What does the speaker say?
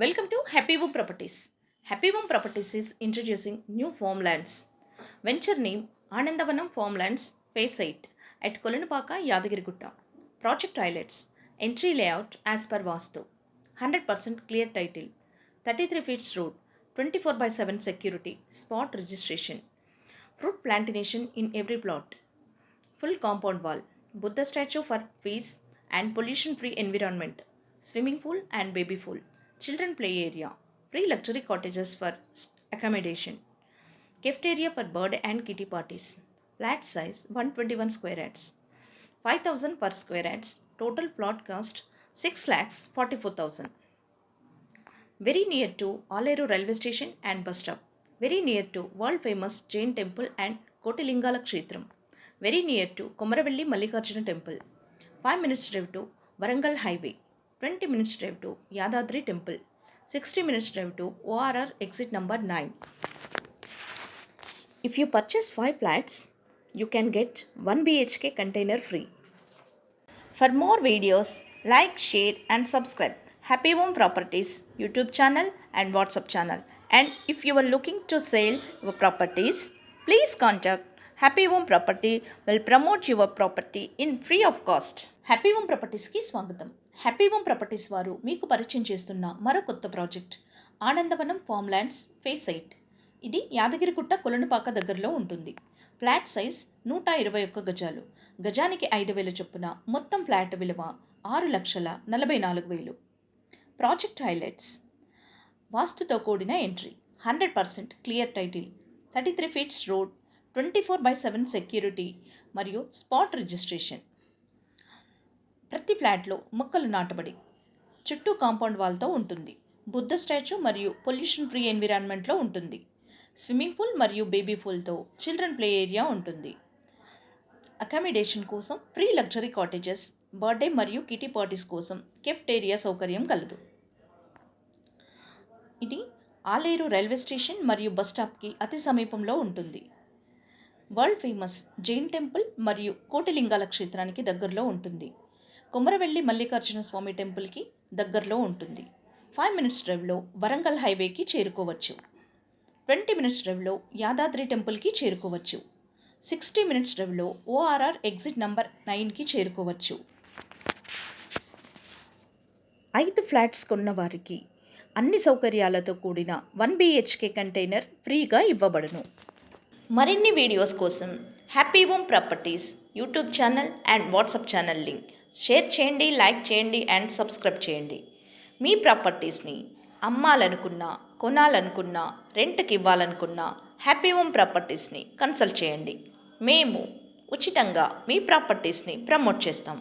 Welcome to Happy Home Properties. Happy Home Properties is introducing new farmlands. Venture name Anandavanam Farmlands Phase 8 at Kolanapaka, Yadagirigutta. Project highlights: entry layout as per Vastu, 100% clear title, 33 feet road, 24/7 security, spot registration, fruit plantation in every plot, full compound wall, Buddha statue for peace and pollution free environment, swimming pool and baby pool, children play area, free luxury cottages for accommodation, cafeteria for bird and kitty parties, flat size 121 square yards, 5000 per square yards, total plot cost 6 lakhs 44,000. Very near to Alairu railway station and bus stop, very near to world famous Jain temple and Kotilingala Kshetram, very near to Komaravelli Mallikarjuna temple, 5 minutes drive to Varangal highway, 20 minutes drive to Yadadri temple, 60 minutes drive to ORR exit number 9. If you purchase 5 flats, you can get 1 BHK container free. For more videos, like, share and subscribe Happy Home Properties YouTube channel and WhatsApp channel. And if you are looking to sell your properties, please contact Happy Home Property will promote your property in free of cost. Happy home ప్రాపర్టీస్కి స్వాగతం. Happy home properties వారు మీకు పరిచయం చేస్తున్న మరో కొత్త project Anandavanam form lands face 8. ఇది యాదగిరిగుట్ట కొలనుపాక దగ్గరలో ఉంటుంది. ఫ్లాట్ సైజ్ 121 గజాలు, గజానికి 5,000 చొప్పున, మొత్తం ఫ్లాట్ విలువ 6,44,000. ప్రాజెక్ట్ హైలైట్స్: వాస్తుతో కూడిన entry, 100% clear title, 33 feets road, 24/7 security మరియు స్పాట్ రిజిస్ట్రేషన్. ప్రతి ఫ్లాట్లో మొక్కలు నాటబడి చుట్టూ కాంపౌండ్ వాల్తో ఉంటుంది. బుద్ధ స్టాచ్యూ మరియు పొల్యూషన్ ఫ్రీ ఎన్విరాన్మెంట్లో ఉంటుంది. స్విమ్మింగ్ పూల్ మరియు బేబీ పూల్తో చిల్డ్రన్ ప్లే ఏరియా ఉంటుంది. అకామిడేషన్ కోసం ఫ్రీ లగ్జరీ కాటేజెస్, బర్త్డే మరియు కిటీ పార్టీస్ కోసం కెఫ్టేరియా సౌకర్యం కలదు. ఇది ఆలేరు రైల్వే స్టేషన్ మరియు బస్ స్టాప్కి అతి సమీపంలో ఉంటుంది. వరల్డ్ ఫేమస్ జైన్ టెంపుల్ మరియు కోటిలింగాల క్షేత్రానికి దగ్గరలో ఉంటుంది. కొమరవెల్లి మల్లికార్జున స్వామి టెంపుల్కి దగ్గరలో ఉంటుంది. 5 మినిట్స్ డ్రైవ్లో వరంగల్ హైవేకి చేరుకోవచ్చు. 20 మినిట్స్ డ్రైవ్లో యాదాద్రి టెంపుల్కి చేరుకోవచ్చు. 60 మినిట్స్ డ్రైవ్లో ORR ఎగ్జిట్ నంబర్ 9కి చేరుకోవచ్చు. 5 ఫ్లాట్స్ కొన్న వారికి అన్ని సౌకర్యాలతో కూడిన 1 BHK కంటైనర్ ఫ్రీగా ఇవ్వబడును. మరిన్ని వీడియోస్ కోసం happy home properties YouTube channel and WhatsApp channel link share చేయండి, లైక్ చేయండి అండ్ సబ్స్క్రైబ్ చేయండి. మీ ప్రాపర్టీస్ని అమ్మాలనుకున్నా, కొనాలనుకున్నా, రెంట్కి ఇవ్వాలనుకున్నా హ్యాపీ హోమ్ ప్రాపర్టీస్ని కన్సల్ట్ చేయండి. మేము ఉచితంగా మీ ప్రాపర్టీస్ని ప్రమోట్ చేస్తాం.